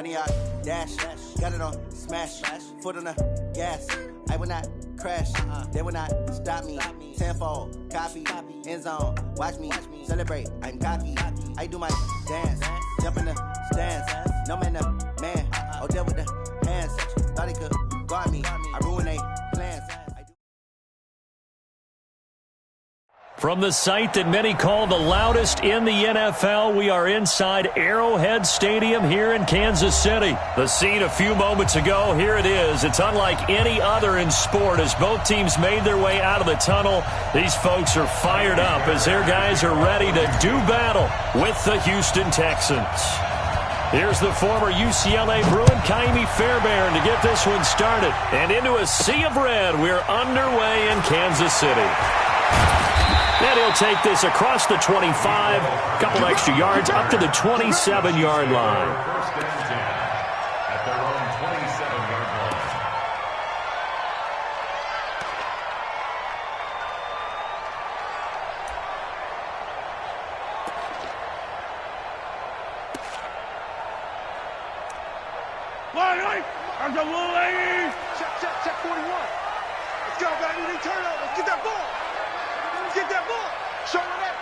honey, I dash, got it on smash, foot on the gas. I will not crash, they will not stop me. Tenfold, copy, end zone, watch me celebrate. I'm cocky, I do my dance, jump in the stands. No man, the man, oh, deal with the hands. Thought he could guard me, I ruined they plans. From the site that many call the loudest in the NFL, we are inside Arrowhead Stadium here in Kansas City. The scene a few moments ago, here it is. It's unlike any other in sport as both teams made their way out of the tunnel. These folks are fired up as their guys are ready to do battle with the Houston Texans. Here's the former UCLA Bruin, Kaimi Fairbairn, to get this one started. And into a sea of red, we're underway in Kansas City. And he'll take this across the 25, a couple extra yards, up to the 27-yard line. First and 10 at their own 27-yard line. Check 41. Let's go, baby. Turnover. Let's get that ball. Get that ball. Show it that.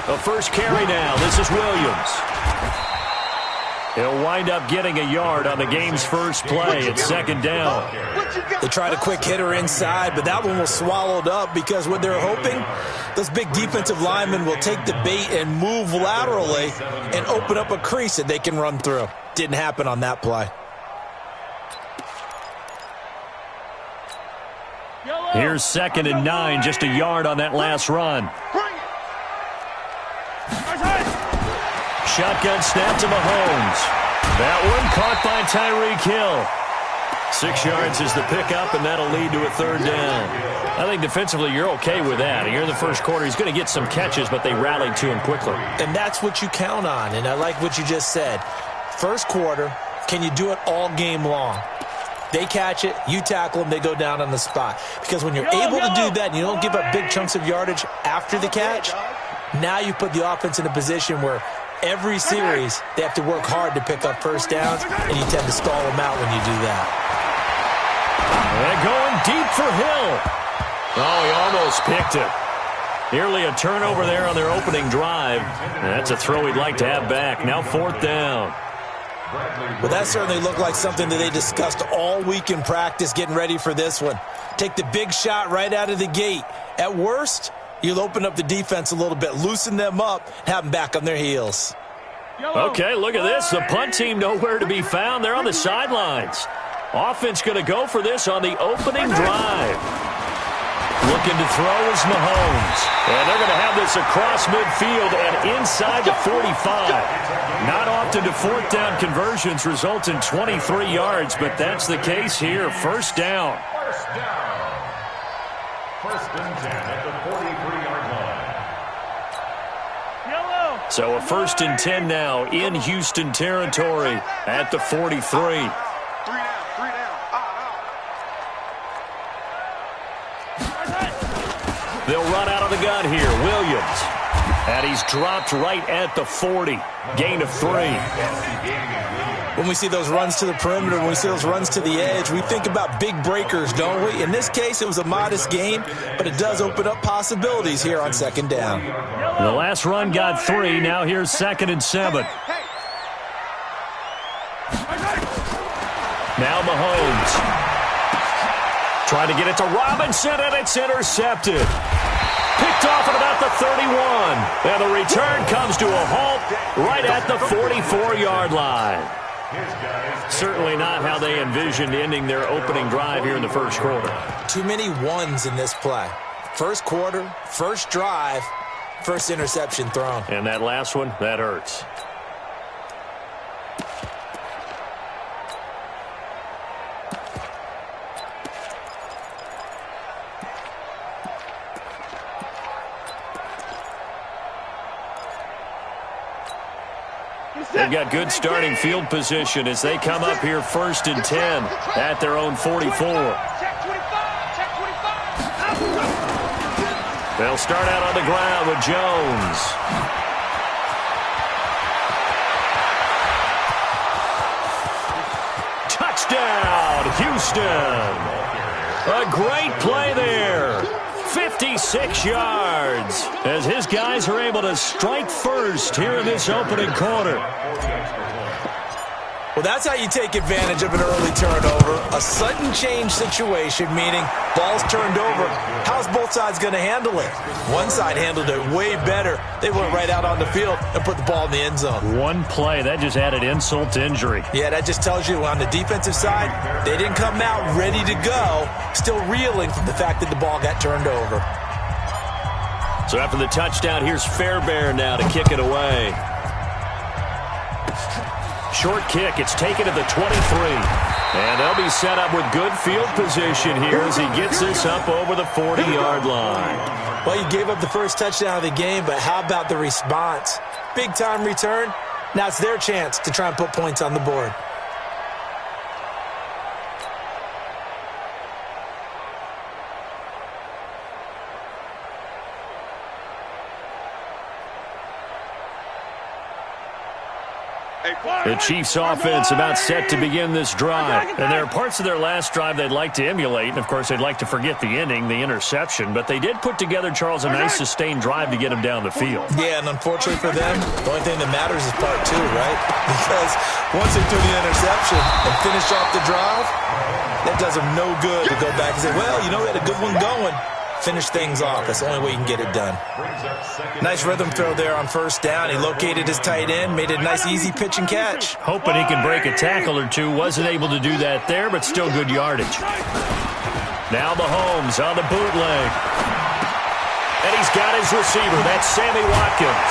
The first carry now. This is Williams. He'll wind up getting a yard on the game's first play. It's second down. They tried a quick hitter inside, but that one was swallowed up because what they're hoping, those big defensive linemen will take the bait and move laterally and open up a crease that they can run through. Didn't happen on that play. Here's second and 9, just a yard on that last run. Shotgun snap to Mahomes. That one caught by Tyreek Hill. 6 yards is the pickup, and that'll lead to a third down. I think defensively you're okay with that. Here in the first quarter, he's going to get some catches, but they rallied to him quickly. And that's what you count on, and I like what you just said. First quarter, can you do it all game long? They catch it, you tackle them, they go down on the spot. Because when you're able to do that and you don't give up big chunks of yardage after the catch, now you put the offense in a position where every series they have to work hard to pick up first downs, and you tend to stall them out when you do that. They're going deep for Hill. Oh, he almost picked it. Nearly a turnover there on their opening drive. That's a throw he'd like to have back. Now fourth down. Well, that certainly looked like something that they discussed all week in practice getting ready for this one. Take the big shot right out of the gate. At worst, you'll open up the defense a little bit, loosen them up, have them back on their heels. Okay, look at this. The punt team nowhere to be found. They're on the sidelines. Offense going to go for this on the opening drive. Looking to throw is Mahomes. And they're going to have this across midfield and inside the 45. Not often do fourth down conversions result in 23 yards, but that's the case here. First down. First down. First and 10 at the 43-yard line. So a first and 10 now in Houston territory at the 43. They'll run out of the gun here. Williams. And he's dropped right at the 40. Gain of 3. When we see those runs to the perimeter, when we see those runs to the edge, we think about big breakers, don't we? In this case, it was a modest gain, but it does open up possibilities here on second down. The last run got 3. Now here's second and 7. Now Mahomes. Trying to get it to Robinson, and it's intercepted. Picked off at about the 31. And the return comes to a halt right at the 44-yard line. Certainly not how they envisioned ending their opening drive here in the first quarter. Too many ones in this play. First quarter, first drive, first interception thrown. And that last one, that hurts. They've got good starting field position as they come up here first and 10 at their own 44. They'll start out on the ground with Jones. Touchdown, Houston. A great play there. 56 yards as his guys are able to strike first here in this opening quarter. Well, that's how you take advantage of an early turnover. A sudden change situation, meaning ball's turned over. How's both sides going to handle it? One side handled it way better. They went right out on the field and put the ball in the end zone. One play, that just added insult to injury. Yeah, that just tells you on the defensive side, they didn't come out ready to go, still reeling from the fact that the ball got turned over. So after the touchdown, here's Fairbairn now to kick it away. Short kick, it's taken at the 23. And they'll be set up with good field position here as he gets this up over the 40-yard line. Well, you gave up the first touchdown of the game, but how about the response? Big-time return. Now it's their chance to try and put points on the board. The Chiefs offense about set to begin this drive. And there are parts of their last drive they'd like to emulate. And, of course, they'd like to forget the ending, the interception. But they did put together, Charles, a nice sustained drive to get them down the field. Yeah, and unfortunately for them, the only thing that matters is part two, right? Because once they threw the interception and finished off the drive, that does them no good to go back and say, well, you know, we had a good one going. Finish things off. That's the only way you can get it done. Nice rhythm throw there on first down. He located his tight end, made it a nice, easy pitch and catch. Hoping he can break a tackle or two. Wasn't able to do that there, but still good yardage. Now Mahomes on the bootleg. And he's got his receiver. That's Sammy Watkins.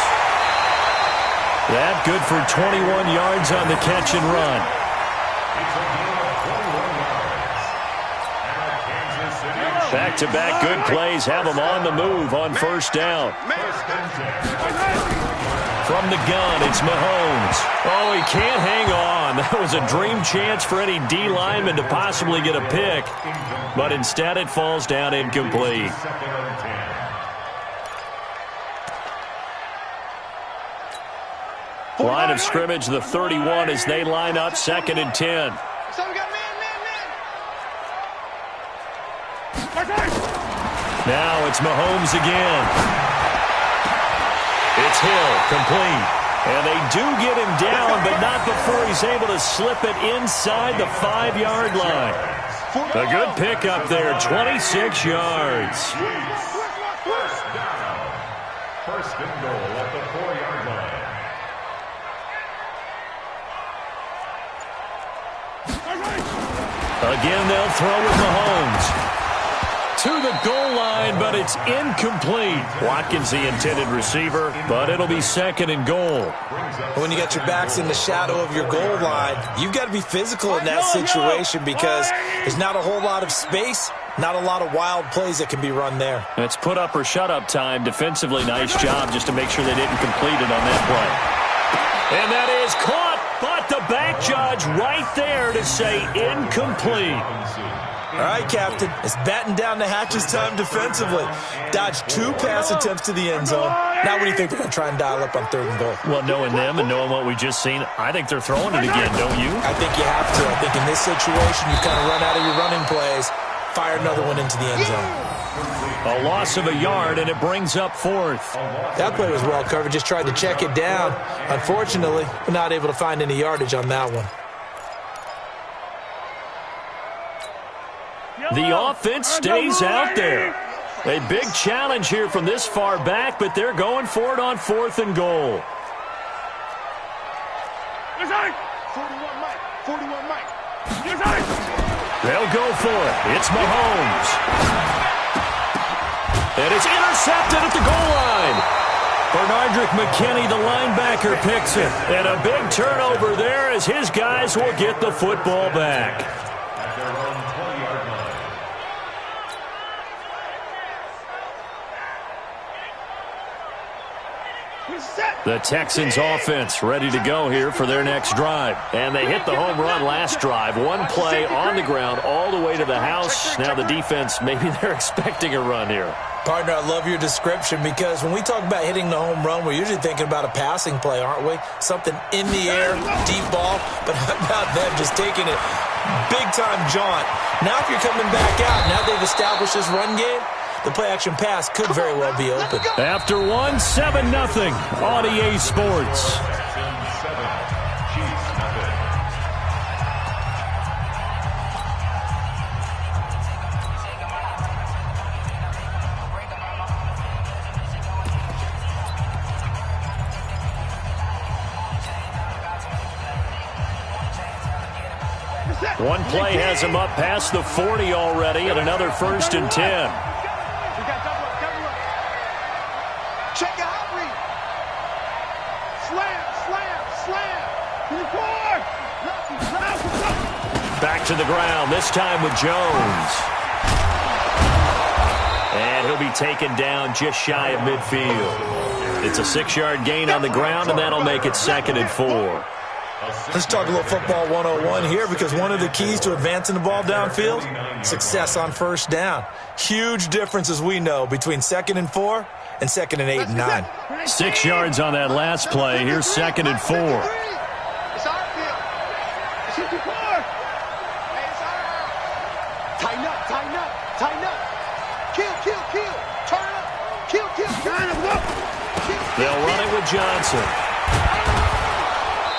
That good for 21 yards on the catch and run. Back-to-back good plays have them on the move on first down. From the gun, it's Mahomes. Oh, he can't hang on. That was a dream chance for any D lineman to possibly get a pick. But instead it falls down incomplete. Line of scrimmage, the 31 as they line up, 2nd and 10. Now it's Mahomes again. It's Hill, complete. And they do get him down, but not before he's able to slip it inside the 5-yard line. A good pickup there, 26 yards. First down. First and goal at the 4-yard line. Again, they'll throw with Mahomes. To the goal line, but it's incomplete. Watkins, the intended receiver, but it'll be 2nd and goal. When you got your backs in the shadow of your goal line, you've got to be physical in that situation because there's not a whole lot of space, not a lot of wild plays that can be run there. It's put up or shut up time. Defensively, nice job just to make sure they didn't complete it on that play. And that is caught, but the back judge right there to say incomplete. All right, Captain, it's batten down the hatches time defensively. Dodged 2 pass attempts to the end zone. Now what do you think they're going to try and dial up on 3rd and goal? Well, knowing them and knowing what we just seen, I think they're throwing it again, don't you? I think you have to. I think in this situation, you kind of run out of your running plays, fire another one into the end zone. A loss of a yard, and it brings up 4th. That play was well covered. Just tried to check it down. Unfortunately, we're not able to find any yardage on that one. The offense stays out there. A big challenge here from this far back, but they're going for it on 4th and goal. 41 Mike. They'll go for it. It's Mahomes. And it's intercepted at the goal line. Bernardrick McKinney, the linebacker, picks it. And a big turnover there as his guys will get the football back. At their own 20-yard line. He's set. The Texans offense ready to go here for their next drive. And they hit the home run last drive. One play on the ground all the way to the house. Now the defense, maybe they're expecting a run here. Partner, I love your description because when we talk about hitting the home run, we're usually thinking about a passing play, aren't we? Something in the air, deep ball. But how about them just taking it big-time jaunt? Now if you're coming back out, now they've established this run game, the play-action pass could very well be open. After 7-0 on EA Sports. One play has him up past the 40 already, and another 1st and 10. Check your hot read. Slam, slam, slam. Back to the ground, this time with Jones. And he'll be taken down just shy of midfield. It's a 6-yard gain on the ground, and that'll make it 2nd and 4. Let's talk a little football 101 here because one of the keys to advancing the ball downfield, success on 1st down. Huge difference, as we know, between 2nd and 4 and 2nd and 8 and 9. 6 yards on that last play. Here's 2nd and 4. It's our field. It's 54. Hey, it's our field. Tighten up, tighten up, tighten up. Kill, kill, kill. Turn up. Kill, kill, kill. They'll run it with Johnson.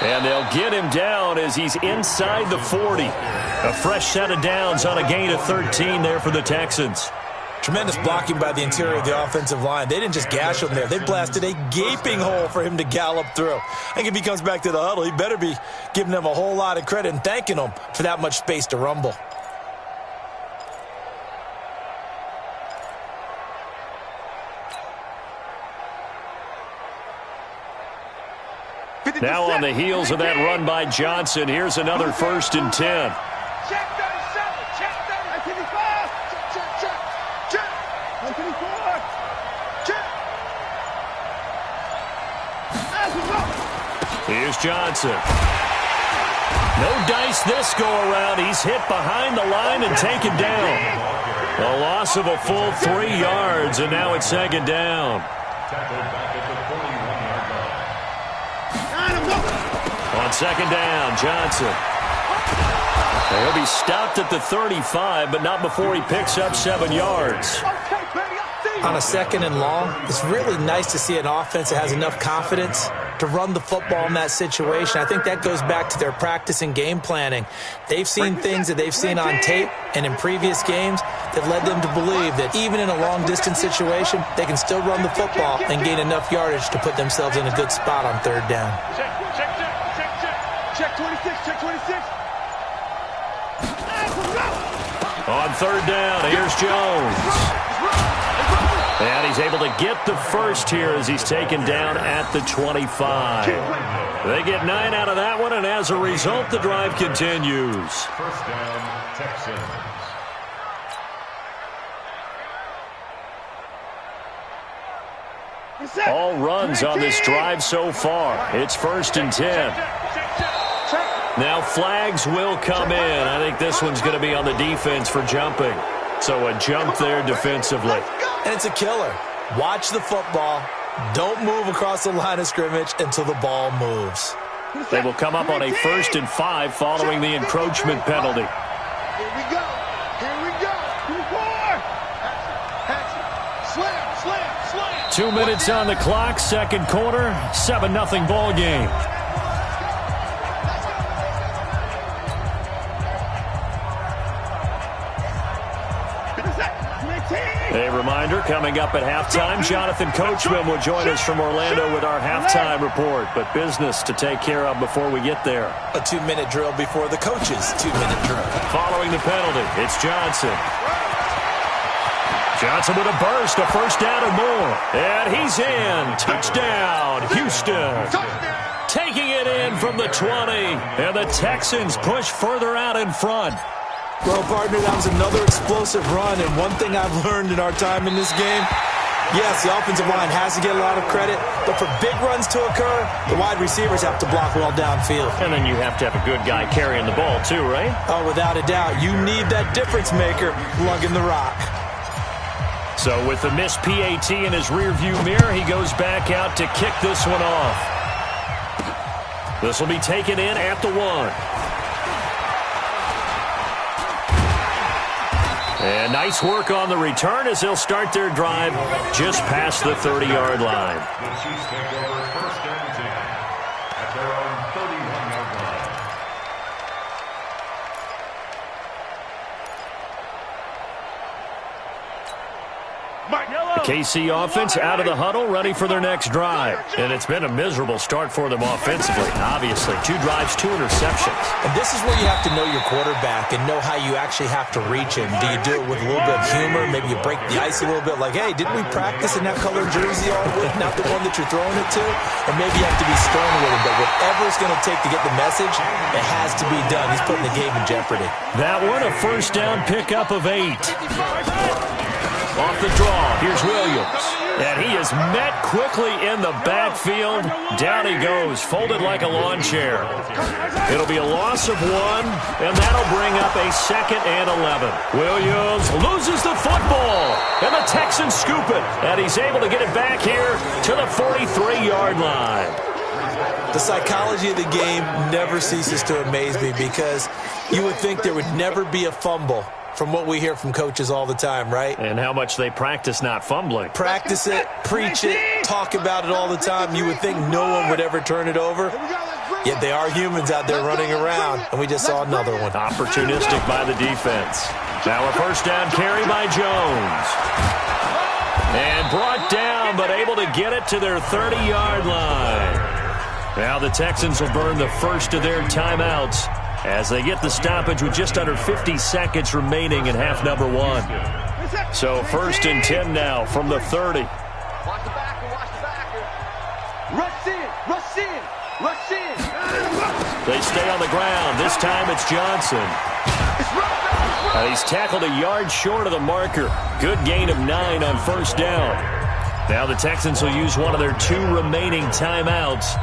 And they'll get him down as he's inside the 40. A fresh set of downs on a gain of 13 there for the Texans. Tremendous blocking by the interior of the offensive line. They didn't just gash him there. They blasted a gaping hole for him to gallop through. I think if he comes back to the huddle, he better be giving them a whole lot of credit and thanking them for that much space to rumble. Now on the heels of that run by Johnson, here's another 1st and 10. Check 37. Check 30. 55. Check, check, check. 54. Check. Here's Johnson. No dice this go-around. He's hit behind the line and taken down. A loss of a full 3 yards, and now it's 2nd down. On 2nd down, Johnson. He'll be stopped at the 35, but not before he picks up 7 yards. On a 2nd and long, it's really nice to see an offense that has enough confidence to run the football in that situation. I think that goes back to their practice and game planning. They've seen things that they've seen on tape and in previous games that led them to believe that even in a long-distance situation, they can still run the football and gain enough yardage to put themselves in a good spot on 3rd down. Check 26, check 26. On 3rd down, here's Jones. And he's able to get the first here as he's taken down at the 25. They get 9 out of that one, and as a result, the drive continues. 1st down, Texans. All runs on this drive so far. It's 1st and 10. Now flags will come in. I think this one's going to be on the defense for jumping. So a jump there defensively. And it's a killer. Watch the football. Don't move across the line of scrimmage until the ball moves. They will come up on a 1st and 5 following the encroachment penalty. Here we go. Here we go. 4. Slam, slam, slam. 2 minutes on the clock, 2nd quarter, 7-0 ball game. A reminder, coming up at halftime, Jonathan Coachman will join us from Orlando with our halftime report. But business to take care of before we get there. A 2-minute drill before the coach's 2-minute drill. Following the penalty, it's Johnson. Johnson with a burst, a 1st down and more. And he's in. Touchdown, Houston. Taking it in from the 20. And the Texans push further out in front. Well, partner, that was another explosive run, and one thing I've learned in our time in this game, Yes, the offensive line has to get a lot of credit, but for big runs to occur, the wide receivers have to block well downfield. And then you have to have a good guy carrying the ball too, right? Oh, without a doubt. You need that difference maker lugging the rock. So with the missed PAT in his rearview mirror, he goes back out to kick this one off. This will be taken in at the 1. And nice work on the return as they'll start their drive just past the 30-yard line. The Chiefs take over 1st and 10 at their own 31-yard line. The KC offense out of the huddle, ready for their next drive. And it's been a miserable start for them offensively. Obviously, 2 drives, 2 interceptions. And this is where you have to know your quarterback and know how you actually have to reach him. Do you do it with a little bit of humor? Maybe you break the ice a little bit, like, hey, didn't we practice in that colored jersey all week, not the one that you're throwing it to? Or maybe you have to be stern with him. But whatever it's going to take to get the message, it has to be done. He's putting the game in jeopardy. That one, a first down pickup of 8. Off the draw, here's Williams. And he is met quickly in the backfield. Down he goes, folded like a lawn chair. It'll be a loss of 1, and that'll bring up a 2nd and 11. Williams loses the football, and the Texans scoop it. And he's able to get it back here to the 43-yard line. The psychology of the game never ceases to amaze me because you would think there would never be a fumble from what we hear from coaches all the time, right? And how much they practice not fumbling. Practice it, preach it, talk about it all the time. You would think no one would ever turn it over. Yet they are humans out there running around, and we just saw another one. Opportunistic by the defense. Now a first down carry by Jones. And brought down, but able to get it to their 30-yard line. Now the Texans will burn the first of their timeouts as they get the stoppage with just under 50 seconds remaining in half number 1. So 1st and 10 now from the 30. Watch the backer, watch the backer. Rush in, rush in, rush in. They stay on the ground. This time it's Johnson. He's tackled a yard short of the marker. Good gain of 9 on first down. Now the Texans will use one of their 2 remaining timeouts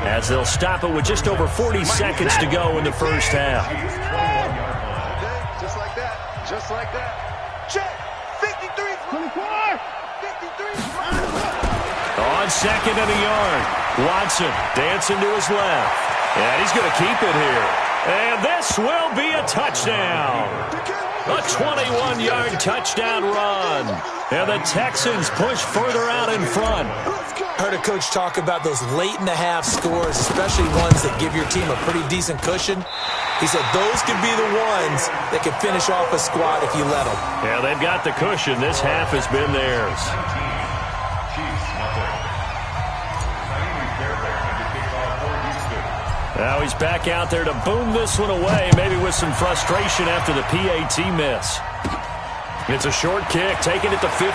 as they'll stop it with just over 40 seconds to go in the first half. Just like that. Just like that. Check. 53. 24. 53. On 2nd and a yard. Watson dancing to his left. And he's going to keep it here. And this will be a touchdown. A 21-yard touchdown run. And the Texans push further out in front. Heard a coach talk about those late-in-the-half scores, especially ones that give your team a pretty decent cushion. He said those could be the ones that can finish off a squad if you let them. Yeah, they've got the cushion. This half has been theirs. Now he's back out there to boom this one away, maybe with some frustration after the PAT miss. It's a short kick, taking it to 15.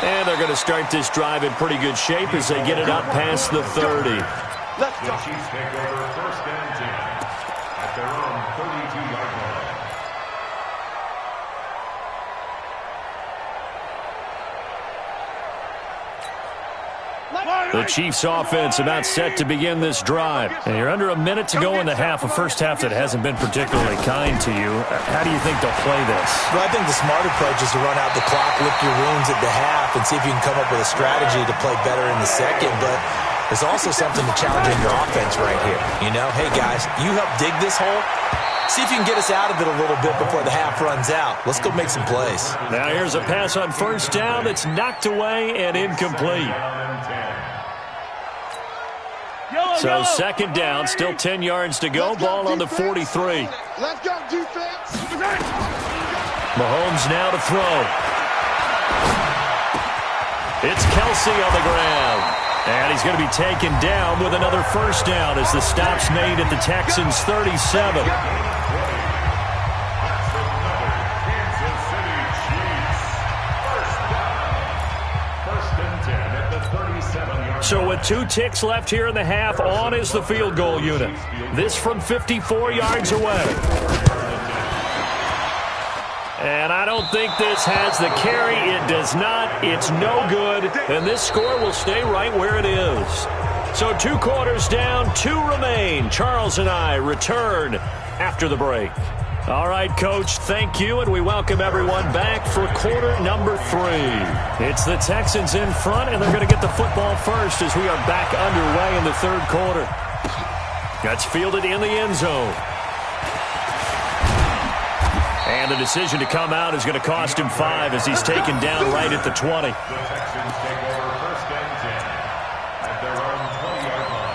And they're going to start this drive in pretty good shape as they get it up past the 30. The Chiefs take over 1st and 10 at their own 32-yard line. The Chiefs offense about set to begin this drive. And you're under a minute to go in the half, a first half that hasn't been particularly kind to you. How do you think they'll play this? Well, I think the smart approach is to run out the clock, lick your wounds at the half, and see if you can come up with a strategy to play better in the second. But there's also something to challenging your offense right here. You know, hey, guys, you help dig this hole. See if you can get us out of it a little bit before the half runs out. Let's go make some plays. Now here's a pass on first down that's knocked away and incomplete. So 2nd down, still 10 yards to go. Ball on the 43. Let's go, defense. Mahomes now to throw. It's Kelsey on the ground. And he's going to be taken down with another first down as the stop's made at the Texans' 37. So with 2 ticks left here in the half, on is the field goal unit. This from 54 yards away. And I don't think this has the carry. It does not. It's no good. And this score will stay right where it is. So 2 quarters down, 2 remain. Charles and I return after the break. All right, Coach, thank you, and we welcome everyone back for quarter number 3. It's the Texans in front, and they're going to get the football first as we are back underway in the 3rd quarter. That's fielded in the end zone. And the decision to come out is going to cost him 5 as he's taken down right at the 20. The Texans take over 1st and 10 at their own 20-yard line.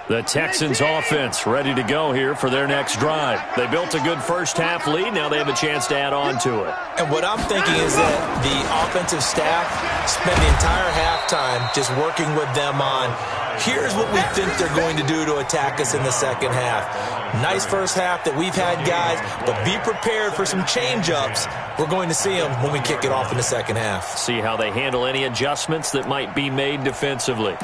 The Texans offense ready to go here for their next drive. They built a good first-half lead. Now they have a chance to add on to it. And what I'm thinking is that the offensive staff spent the entire halftime just working with them on, here's what we think they're going to do to attack us in the second half. Nice first half that we've had, guys, but be prepared for some change-ups. We're going to see them when we kick it off in the second half. See how they handle any adjustments that might be made defensively.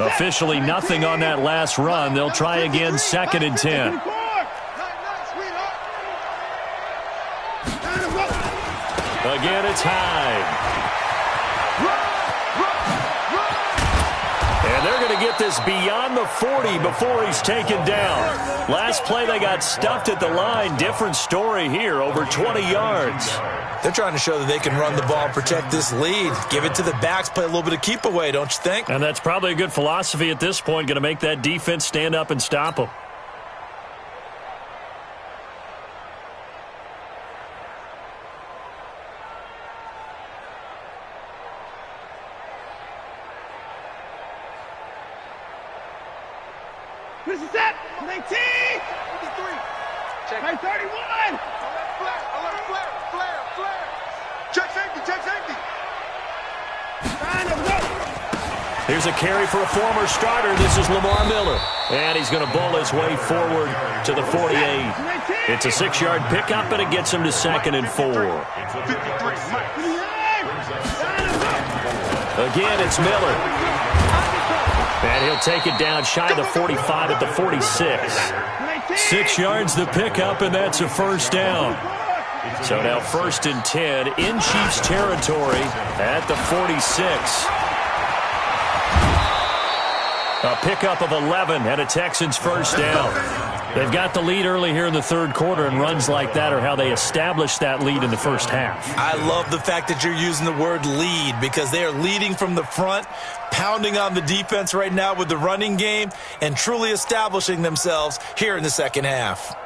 Officially nothing on that last run. They'll try again, 2nd and 10. Again, it's Hyde. And they're going to get this beyond the 40 before he's taken down. Last play, they got stuffed at the line. Different story here, over 20 yards. They're trying to show that they can run the ball and protect this lead. Give it to the backs, play a little bit of keep away, don't you think? And that's probably a good philosophy at this point, going to make that defense stand up and stop them. This is set. 19. 53. Check. 31. Flare. Check safety. Here's a carry for a former starter. This is Lamar Miller. And he's going to bowl his way forward to the 48. It's a 6-yard pickup, and it gets him to 2nd and 4. Again, it's Miller. And he'll take it down shy of the 45 at the 46. 6 yards the pickup, and that's a first down. So now 1st and 10 in Chiefs territory at the 46. A pickup of 11 and a Texans first down. They've got the lead early here in the 3rd quarter, and runs like that are how they establish that lead in the first half. I love the fact that you're using the word lead because they are leading from the front, pounding on the defense right now with the running game, and truly establishing themselves here in the second half.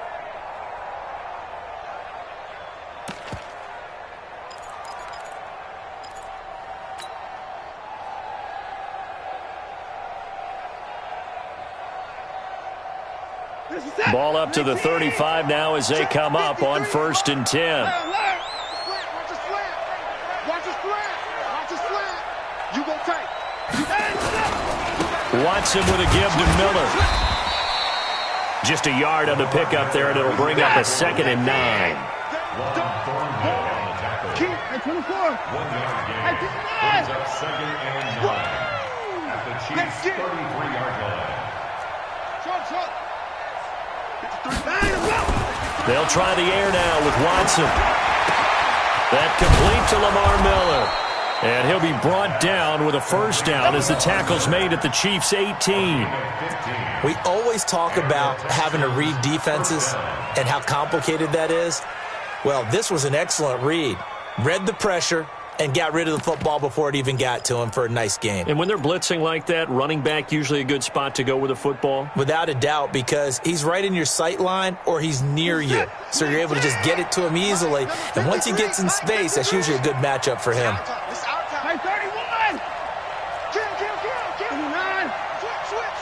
Ball up to the 35 now as they come up on 1st and 10. Watson with a give to Miller. Just a yard on the pickup there, and it'll bring up a 2nd and 9. At 24. 1 yard gain. Brings up 2nd and 9 at the Chiefs' 33-yard line. They'll try the air now with Watson. That complete to Lamar Miller. And he'll be brought down with a first down as the tackle's made at the Chiefs' 18. We always talk about having to read defenses and how complicated that is. Well, this was an excellent read. Read the pressure and got rid of the football before it even got to him for a nice game. And when they're blitzing like that, running back usually a good spot to go with the football? Without a doubt, because he's right in your sight line or he's near you. So you're able to just get it to him easily. And once he gets in space, that's usually a good matchup for him. Hey, 31. Kill. 29. Switch.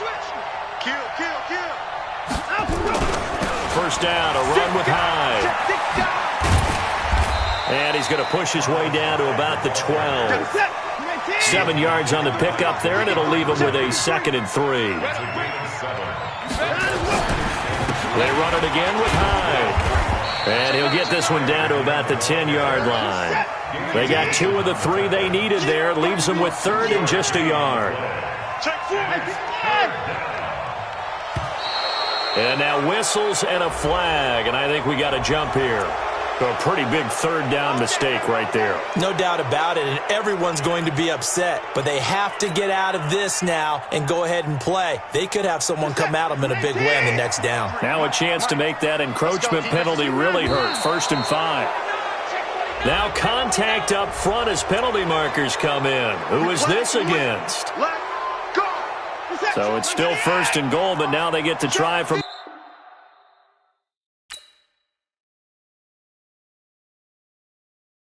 Kill. first down, a run with Hyde. And he's going to push his way down to about the 12. 7 yards on the pickup there, and it'll leave him with a 2nd and 3. They run it again with Hyde. And he'll get this one down to about the 10-yard line. They got 2 of the 3 they needed there. Leaves them with 3rd and just a yard. And now whistles and a flag, and I think we got a jump here. So a pretty big 3rd down mistake right there. No doubt about it, and everyone's going to be upset. But they have to get out of this now and go ahead and play. They could have someone come at them in a big way on the next down. Now a chance to make that encroachment penalty really hurt. 1st and 5. Now contact up front as penalty markers come in. Who is this against? So it's still 1st and goal, but now they get to try from